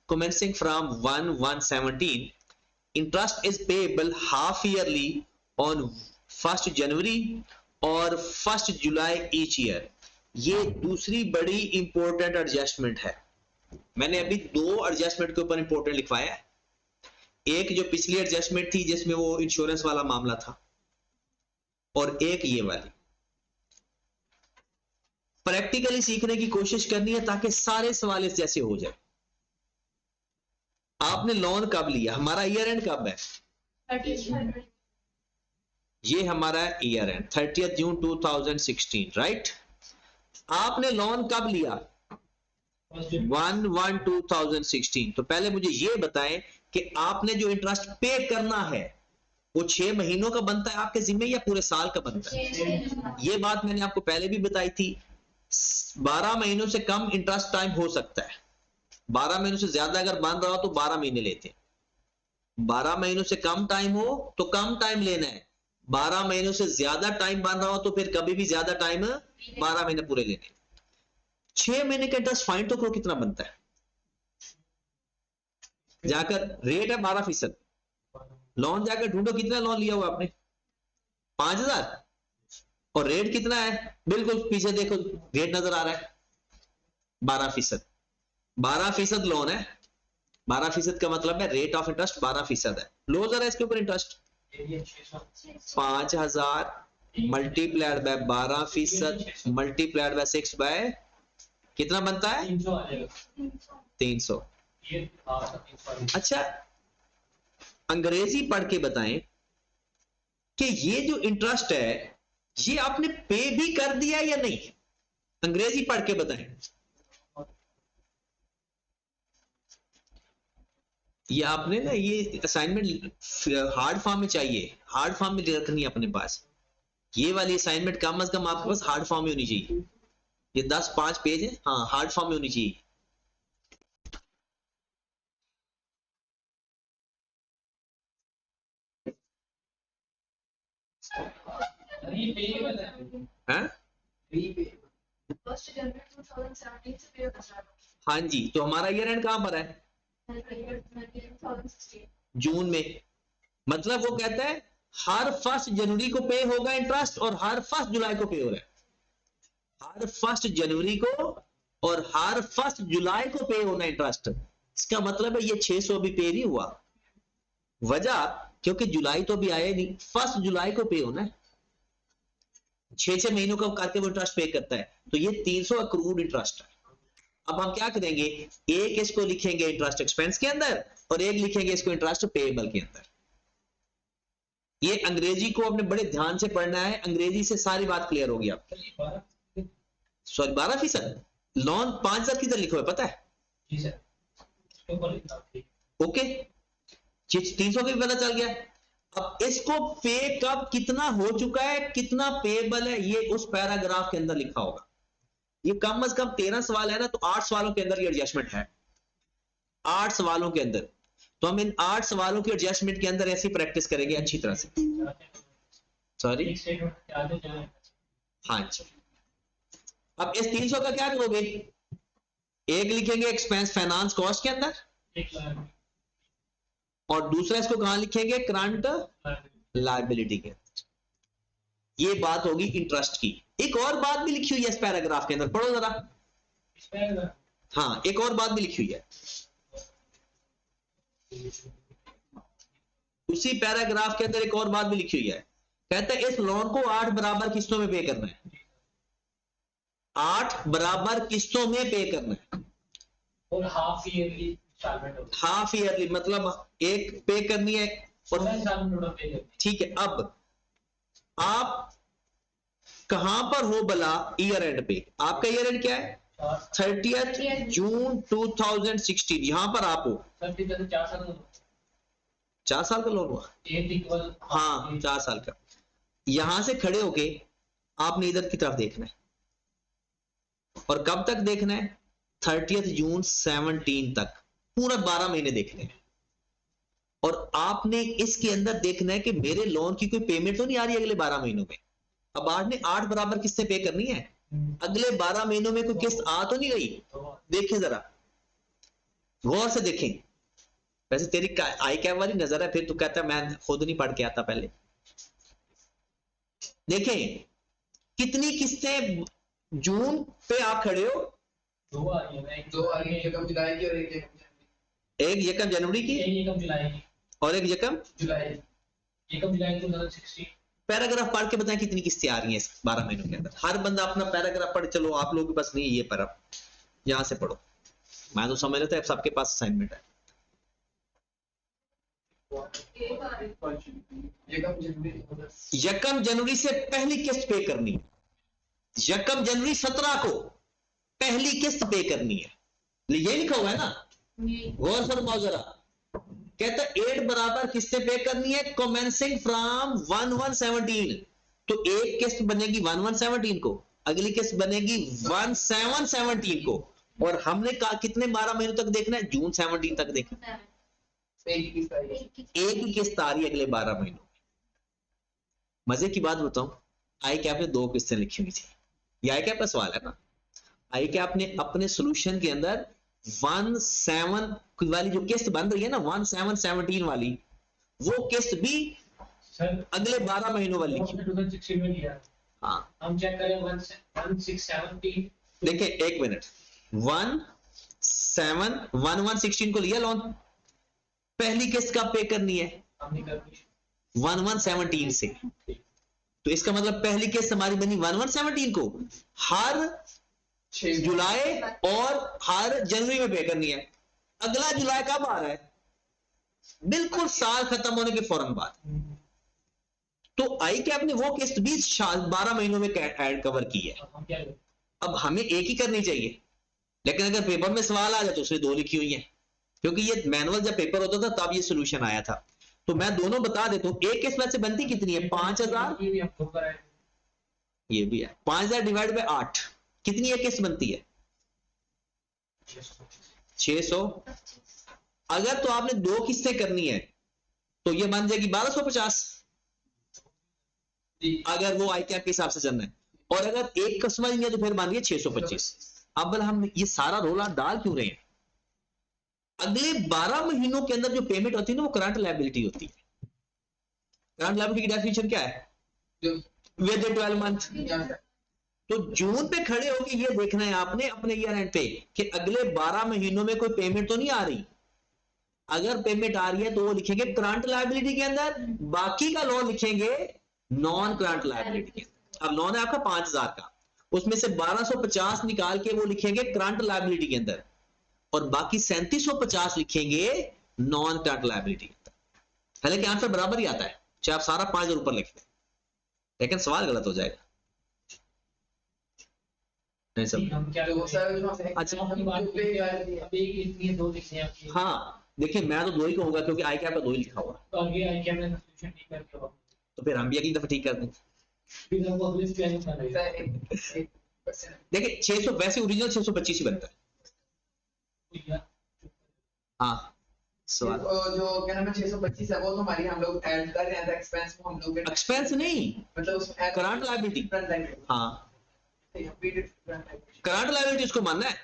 commencing from 1/1/17. Interest is payable half yearly on 1st January और 1st July each year. ये दूसरी बड़ी important adjustment है। मैंने अभी दो adjustment के ऊपर इंपॉर्टेंट लिखवाया है। एक जो पिछली एडजस्टमेंट थी जिसमें वो इंश्योरेंस वाला मामला था, और एक ये वाली। प्रैक्टिकली सीखने की कोशिश करनी है ताकि सारे सवाल इस जैसे हो जाए। आपने लोन कब लिया, हमारा ईयर एंड कब है, ये हमारा ईयर एंड 30 जून 2016, राइट। आपने लोन कब लिया, 1/1/2016। तो पहले मुझे ये बताएं कि आपने जो इंटरेस्ट पे करना है वो 6 महीनों का बनता है आपके जिम्मे या पूरे साल का बनता है। ये बात मैंने आपको पहले भी बताई थी। 12 महीनों से कम इंटरेस्ट टाइम हो सकता है, 12 महीनों से ज्यादा अगर बन रहा हो तो 12 महीने लेते हैं। 12 महीनों से कम टाइम हो तो कम टाइम लेना है, 12 महीनों से ज्यादा टाइम बन रहा हो तो फिर कभी भी ज्यादा टाइम, 12 महीने पूरे लेने। 6 महीने का इंटरेस्ट फाइंड तो करो कितना बनता है, जाकर रेट है 12%, लोन जाकर ढूंढो कितना लोन लिया हुआ आपने, 5,000, और रेट कितना है, बिल्कुल पीछे देखो रेट नजर आ रहा है 12%। 12% लोन है, 12% का मतलब है रेट ऑफ इंटरेस्ट 12% है। लो जरा इसके ऊपर interest, 5,000 multiplied by 12% multiplied by 6 by कितना बनता है, 300। अच्छा, अंग्रेजी पढ़ के बताएं कि ये जो इंटरेस्ट है ये आपने पे भी कर दिया या नहीं, अंग्रेजी पढ़ के बताएं। ये आपने ना, ये असाइनमेंट हार्ड फॉर्म में चाहिए, हार्ड फॉर्म में रखनी है अपने पास। ये वाली असाइनमेंट कम से कम आपके पास हार्ड फॉर्म में होनी चाहिए। ये 10-5 पेज है, हाँ हार्ड फॉर्म में होनी चाहिए। हाँ जी, तो हमारा ईयर एंड कहां पर है, जून में। मतलब वो कहता है हर 1 जनवरी को पे होगा इंटरेस्ट और हर 1 जुलाई को पे हो रहा है, हर 1 जनवरी को और हर 1 जुलाई को पे होना इंटरेस्ट। इसका मतलब है ये 600 अभी पे नहीं हुआ, वजह क्योंकि जुलाई तो अभी आया नहीं, 1 जुलाई को पे होना है। 6 महीनों का करके वो इंटरेस्ट पे करता है, तो ये 300 अक्रूड इंटरेस्ट है। अब हम क्या करेंगे, एक इसको लिखेंगे इंटरेस्ट एक्सपेंस के अंदर और एक लिखेंगे इसको इंटरेस्ट पेएबल के अंदर। ये अंग्रेजी को अपने बड़े ध्यान से पढ़ना है, अंग्रेजी से सारी बात क्लियर होगी आपकी। सॉरी 12%, लोन 5,000 किधर लिखा हुआ है पता है, ओके 300 भी पता चल गया। अब इसको पे कब कितना हो चुका है, कितना पेएबल है, ये उस पैराग्राफ के अंदर लिखा होगा। ये कम से कम 13 सवाल है ना, तो 8 सवालों के अंदर ये एडजस्टमेंट है, 8 सवालों के अंदर। तो हम इन 8 सवालों की एडजस्टमेंट के अंदर ऐसी प्रैक्टिस करेंगे अच्छी तरह से। सॉरी, हाँ जी। अब इस 300 का क्या करोगे, एक लिखेंगे एक्सपेंस फाइनेंस कॉस्ट के अंदर और दूसरा इसको कहां लिखेंगे, करंट लायबिलिटी के अंदर। ये बात होगी इंटरेस्ट की। एक और बात भी लिखी हुई है इस पैराग्राफ के अंदर, पढ़ो जरा। हाँ, एक और बात भी लिखी हुई है उसी पैराग्राफ के अंदर, एक और बात भी लिखी हुई है, कहता है इस लोन को 8 बराबर किस्तों में पे करना है, 8 बराबर किस्तों में पे करना है, और हाफ ईयरली इंस्टॉलमेंट होगी, हाफ ईयरली मतलब एक पे करनी है और 16 इंस्टॉलमेंट टोटल पे करनी ठीक है। अब आप कहां पर हो भला ईयर एंड पे? आपका ईयर एंड क्या है? है। 30 जून 2016, यहां पर आप हो। सर ठीक है, 4 साल 4 साल का लोन हुआ, एट इक्वल हाँ 4 साल का। यहां से खड़े होके आपने इधर की तरफ देखना है, और कब तक देखना है? 30 जून 17 तक, पूरा 12 महीने देखने हैं। और आपने इसके अंदर देखना है कि मेरे लोन की कोई पेमेंट तो नहीं आ रही अगले 12 महीनों में। अब आपने 8 बराबर किस्तें पे करनी है, अगले 12 महीनों में कोई किस्त आ तो नहीं रही। देखें जरा गौर से देखें। वैसे तेरी आई कैप वाली नजर है, फिर तू कहता है मैं खुद नहीं पढ़ के आता। पहले देखें कितनी किस्तें जून पे आप खड़े हो? 2 आ रही है, दो आ रही है, एक जुलाई की और एक एक यकम जनवरी की एक जुलाई की और एक यकम जुलाई। 1 जुलाई 2016। पैराग्राफ पढ़ के बताएं कितनी किस्तें आ रही हैं इस 12 महीनों के अंदर। हर बंदा अपना पैराग्राफ पढ़। चलो आप लोगों के पास नहीं है ये पैरा, यहां से पढ़ो। मैं तो समझ लेता है सबके पास असाइनमेंट है। यकम जनवरी से पहली किस्त पे करनी है, यकम जनवरी 17 को पहली किस्त पे करनी है। ये लिखा हुआ है ना, गौर फरमाओ जरा। कहता 8 बराबर किस्तें पे करनी है कमेंसिंग फ्रॉम 1/1/17। तो एक किस्त बनेगी 1/1/17 को, अगली किस्त बनेगी 1/7/17 को, और हमने कहा कितने 12 महीनों तक देखना है? जून 17 तक देखना। एक ही किस्त आ रही है अगले 12 महीनों में। मजे की बात बताऊं, आई कैप ने 2 किस्तें लिखी हुई थी। ये आई कैप का सवाल है ना। आई कैप ने अपने सोल्यूशन के अंदर 1/7 वाली जो किस्त बन रही है ना, 1/7/17 वाली, वो किस्त भी सर अगले 12 महीनों वाली लिखी। 2016 में लिया, हाँ हम चेक करें 1617। देखिए एक मिनट, 1/7/11/16 को लिया लोन, पहली किस्त कब पे करनी है? हमने कर दी 1/1/17 से। तो इसका मतलब पहली किस्त हमारी बनी 1/1/17 को, हर जुलाई और हर जनवरी में पे करनी है। अगला जुलाई कब आ रहा है? बिल्कुल साल खत्म होने के फौरन बाद। तो आई कैप ने वो किस्त भी 12 महीनों में ऐड कवर की है। हम क्या करें? अब हमें एक ही करनी चाहिए, लेकिन अगर पेपर में सवाल आ जाए तो उसमें 2 लिखी हुई है, क्योंकि ये मैनुअल जब पेपर होता था तब ये सोल्यूशन आया था। तो मैं दोनों बता देता हूं। एक किस्त वैसे बनती कितनी है? 5000। ये भी हम खुद कराए। ये भी है 5000 डिवाइड बाय 8, कितनी एक किस्त बनती है? 600। अगर तो आपने 2 किस्तें करनी है तो ये बन जाएगी 1250, अगर वो आई कैप के हिसाब से चलना है। और अगर एक किस्त बनी है तो फिर बन रही है 625। अब हम ये सारा रोला डाल क्यों रहे हैं? अगले 12 महीनों के अंदर जो पेमेंट होती है ना, वो करंट लायबिलिटी होती है। करंट लायबिलिटी की डेफिनेशन क्या है? With 12 month. तो जून पे खड़े होके ये देखना है आपने अपने ईयर एंड पे कि अगले 12 महीनों में कोई पेमेंट तो नहीं आ रही। अगर पेमेंट आ रही है तो वो लिखेंगे करंट लायबिलिटी के अंदर, बाकी का लोन लिखेंगे नॉन करंट लायबिलिटी के अंदर। अब लोन है आपका 5000 का, उसमें से 1250 निकाल के वो लिखेंगे करंट लायबिलिटी के अंदर, और बाकी 3750 लिखेंगे नॉन करंट लायबिलिटी के अंदर। हालांकि आंसर बराबर ही आता है, चाहे आप सारा 5000 ऊपर लिख दें, लेकिन सवाल गलत हो जाएगा। नहीं सब हम क्या तो वो सर अच्छा। आपकी बात अब एक लिखनी है, 2 लिखने हैं आपकी। हाँ देखिए मैं तो 2 ही कहूंगा क्योंकि आई कैप का 2 ही लिखा हुआ है। तो आगे आई कैमरा सॉल्यूशन ठीक करके होगा, तो फिर हम भी अगली दफा ठीक कर देंगे। फिर हमको अगले प्लान करना रहेगा। देखिए 600 वैसे ओरिजिनल 625 ही बनता है। हाँ सवाल जो क्या नाम है 625 है, वो तो हमारी हम लोग ऐड कर रहे हैं एक्सपेंस को, हम लोग एक्सपेंस नहीं, मतलब उसमें करंट लायबिलिटी। हाँ करंट लायबिलिटी उसको मानना है।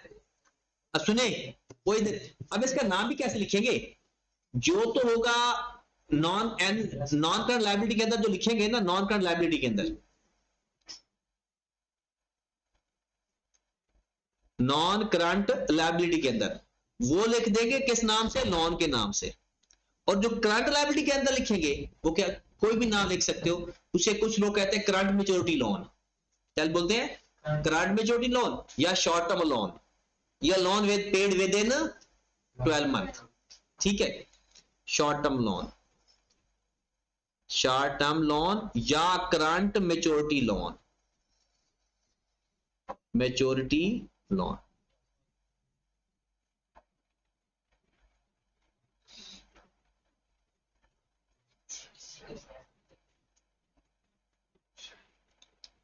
अब सुने कोई अब इसका नाम भी कैसे लिखेंगे? जो तो होगा नॉन करंट लायबिलिटी के अंदर जो लिखेंगे ना, नॉन करंट लायबिलिटी के अंदर, नॉन करंट लायबिलिटी के अंदर वो लिख देंगे किस नाम से? लोन के नाम से। और जो करंट लायबिलिटी के अंदर लिखेंगे वो क्या? कोई भी नाम लिख सकते हो। उसे कुछ लोग कहते हैं करंट मेच्योरिटी लोन, क्या बोलते हैं, करंट मेच्योरिटी लोन या शॉर्ट टर्म लोन या loan with paid within 12 month, ठीक है। Short term loan, short term loan या current maturity loan, maturity loan.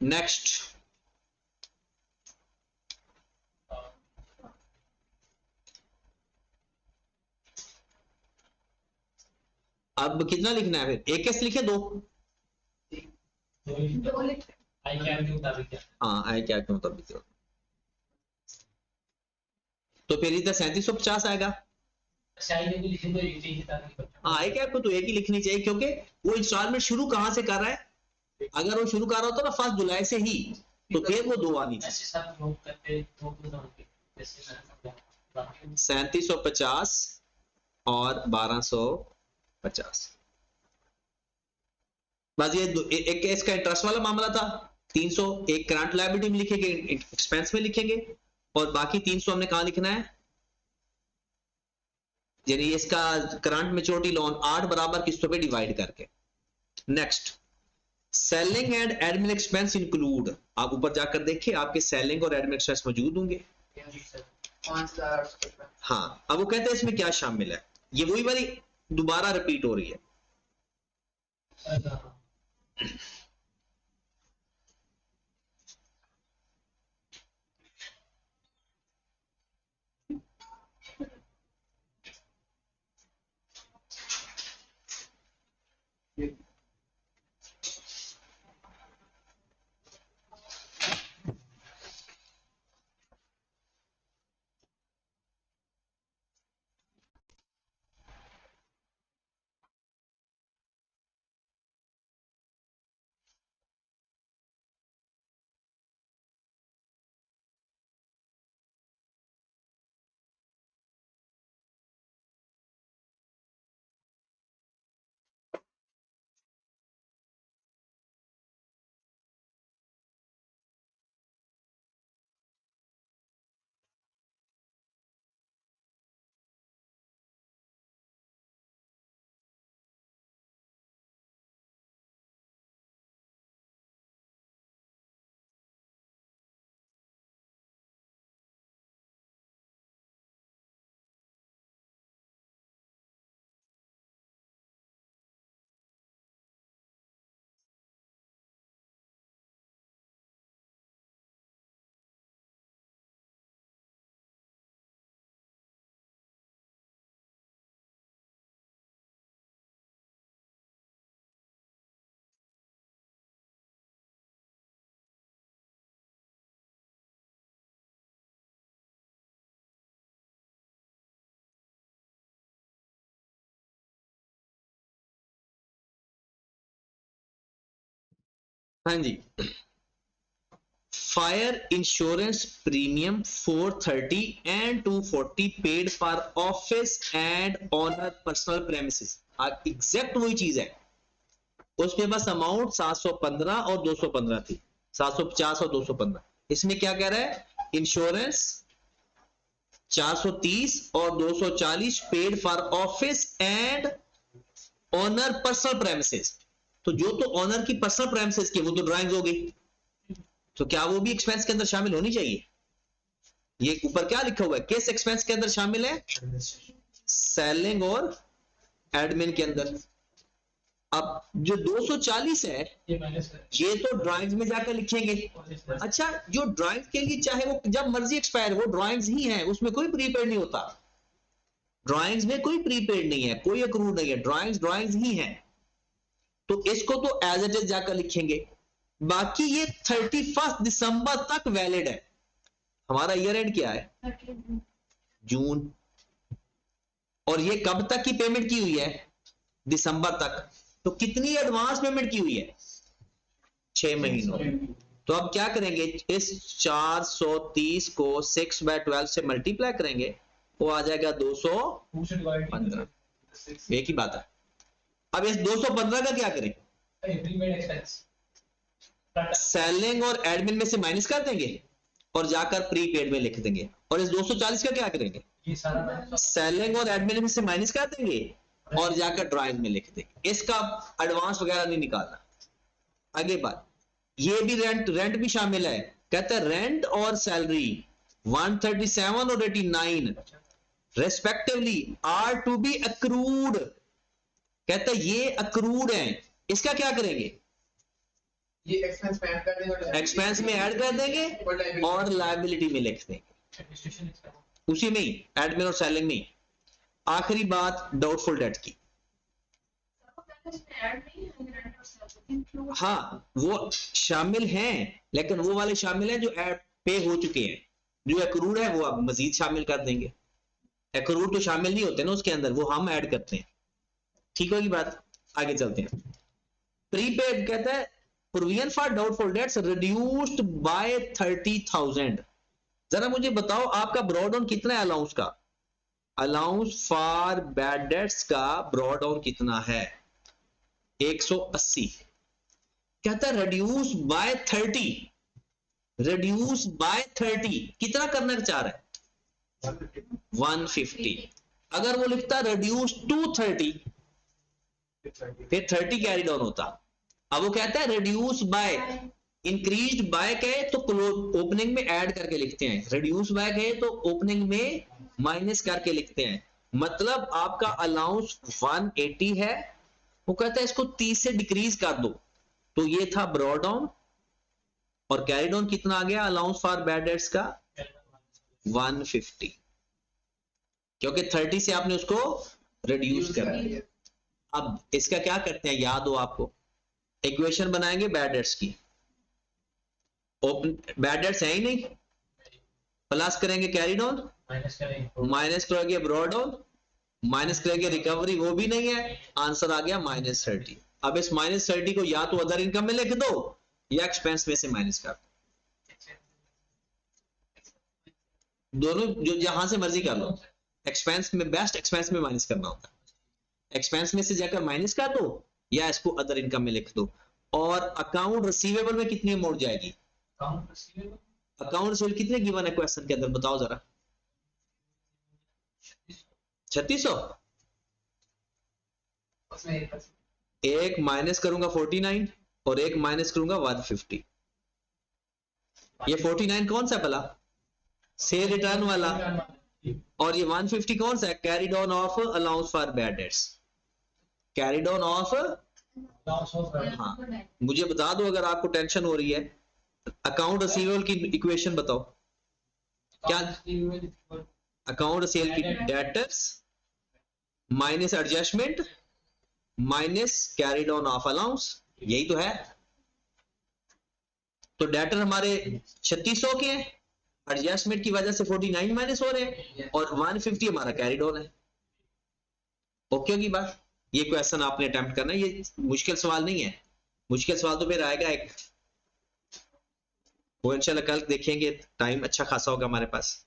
Next, अब कितना लिखना है फिर, एक एस लिखे दो, आई कैप के मुताबिक हाँ आई क्या के मुताबिक। तो फिर इधर 3750 आएगा। शायद ये भी लिखी तो एक ही ताकि बच्चों हाँ आई कैप को तो एक ही लिखनी चाहिए, क्योंकि वो इंस्टॉलमेंट शुरू कहां से कर रहा है, अगर वो शुरू कर रहा होता ना 1 जुलाई से ही, तो फिर वो 2 आनी चाहिए। ऐसे सब लोग करते तो समझते जैसे मैंने समझा 3750 और 1250, बस ये एक इसका इंटरेस्ट वाला मामला था। 300 एक करंट लायबिलिटी में लिखेंगे, एक्सपेंस में लिखेंगे, और बाकी 300 हमने कहां लिखना है, यानी इसका करंट मेच्योरिटी लोन 8 बराबर किस्तों पे डिवाइड करके। Next, selling and admin expense include, आप ऊपर जाकर देखिए आपके सेलिंग और एडमिन एक्सपेंस मौजूद होंगे। 5,000। हाँ, अब वो कहते हैं इसमें क्या शामिल है, ये वही वाली दोबारा रिपीट हो रही है। हाँ जी, fire insurance premium 430 and 240 paid for office and owner personal premises, exact वही चीज है। उसके पास अमाउंट 715 और 215 थी, 750 और 215। इसमें क्या कह रहा है, इंश्योरेंस 430 और 240 paid for office and owner personal premises. तो जो तो ऑनर की पर्सनल प्रेमिसेस की वो तो ड्राइंग्स हो गई, तो क्या वो भी एक्सपेंस के अंदर शामिल होनी चाहिए। ये ऊपर क्या लिखा हुआ है, किस एक्सपेंस के अंदर शामिल है, सेलिंग और एडमिन के अंदर। अब जो 240 है ये तो ड्राइंग्स में जाकर लिखेंगे। अच्छा, जो ड्राइंग्स के लिए चाहे वो जब मर्जी एक्सपायर, वो ड्राइंग्स ही है, उसमें कोई प्रीपेड नहीं होता। ड्राइंग्स में कोई प्रीपेड नहीं है, कोई अक्रूड नहीं है, ड्राइंग्स ड्राइंग्स ही है। तो इसको तो एज इट इज जाकर लिखेंगे। बाकी ये 31 दिसंबर तक वैलिड है। हमारा ईयर एंड क्या है, जून, और ये कब तक की पेमेंट की हुई है, दिसंबर तक। तो कितनी एडवांस पेमेंट की हुई है, 6 महीनों। तो अब क्या करेंगे, इस 430 को 6/12 से मल्टीप्लाई करेंगे, वो आ जाएगा 215। एक ही बात है। अब इस 215 का क्या करें, प्रीपेड एक्सपेंस सेलिंग और एडमिन में से माइनस कर देंगे और जाकर प्रीपेड में लिख देंगे, और इस 240 का क्या करेंगे, ये सारा माइनस सेलिंग और एडमिन में से माइनस कर देंगे और जाकर ड्राइंग में लिख देंगे। इसका एडवांस वगैरह नहीं निकालना। आगे बात, ये भी रेंट भी शामिल है। कहता है रेंट और सैलरी 137 और 89 respectively are to be accrued. कहता है ये अक्रूड है, इसका क्या करेंगे, ये एक्सपेंस में ऐड कर देंगे और एक्सपेंस में ऐड कर देंगे और लायबिलिटी में लिख देंगे, एडमिनिस्ट्रेशन एक्सपेंस उसी में ही एडमिन और सेलिंग में। आखिरी बात डाउटफुल डेट की। हाँ वो शामिल हैं, लेकिन वो वाले शामिल हैं जो पे हो चुके हैं। जो एक्रूड है वो अब मजीद शामिल कर देंगे। एक्रूड तो शामिल नहीं होते ना उसके अंदर, वो हम ऐड करते हैं। ठीक होगी बात, आगे चलते हैं। प्रीपेड कहता है provision for doubtful debts reduced by 30,000। जरा मुझे बताओ आपका ब्रॉड डाउन कितना है अलाउंस का, अलाउंस फॉर बैड डेट्स का ब्रॉड डाउन कितना है, 180। कहता है रिड्यूस बाय 30, रिड्यूस बाय 30 कितना करना चाह रहा है, 150। अगर वो लिखता रिड्यूस टू 30 फिर 30 कैरी डाउन होता। अब वो कहता है रिड्यूस बाय, इंक्रीज बाय कहे तो ओपनिंग में ऐड करके लिखते हैं, रिड्यूस बाय कहे तो ओपनिंग में माइनस करके लिखते हैं। मतलब आपका अलाउंस 180 है, वो कहता है इसको 30 से डिक्रीज कर दो, तो ये था ब्रॉड डाउन। और कैरी डाउन कितना आ गया अलाउंस फॉर बैड डेट्स का, 150, क्योंकि 30 से आपने उसको रिड्यूस कर दिया। अब इसका क्या करते हैं, याद हो आपको, इक्वेशन बनाएंगे बैड डेट्स की। बैड डेट्स है ही नहीं, प्लस करेंगे कैरी डाउन, माइनस करेंगे ब्रॉड डाउन, माइनस करेंगे रिकवरी, वो भी नहीं है, आंसर आ गया -30। अब इस -30 को या तो अदर इनकम में लिख दो या एक्सपेंस में से माइनस कर दो, दोनों जो जहां से मर्जी कर लो। एक्सपेंस में बेस्ट एक्सपेंस में माइनस करना होता है, एक्सपेंस में से जाकर माइनस कर दो या इसको अदर इनकम में लिख दो। और अकाउंट रिसीवेबल में कितनी अमाउंट जाएगी, अकाउंट रिसीवेबल कितने गिवन है क्वेश्चन के अंदर, बताओ जरा, 3600। एक माइनस करूंगा 49 और एक माइनस करूंगा 150। ये 49 कौन सा भला, सेल रिटर्न वाला, और ये 150 कौन सा है, carry down of allowance for bad debts, carry down of. हाँ मुझे बता दो अगर आपको टेंशन हो रही है, अकाउंट रिसीवेबल की इक्वेशन बताओ क्या, अकाउंट रिसीवेबल की debtors minus adjustment minus carry down of allowance, यही तो है। तो डेटर हमारे 3600 के हैं, एडजस्टमेंट की वजह से 49 माइनस हो रहे हैं और 150 हमारा कैरी डाउन है। ओके होगी बात। ये क्वेश्चन आपने अटेम्प्ट करना है, ये मुश्किल सवाल नहीं है, मुश्किल सवाल तो फिर आएगा एक, वो इंशाल्लाह कल देखेंगे, टाइम अच्छा खासा होगा हमारे पास।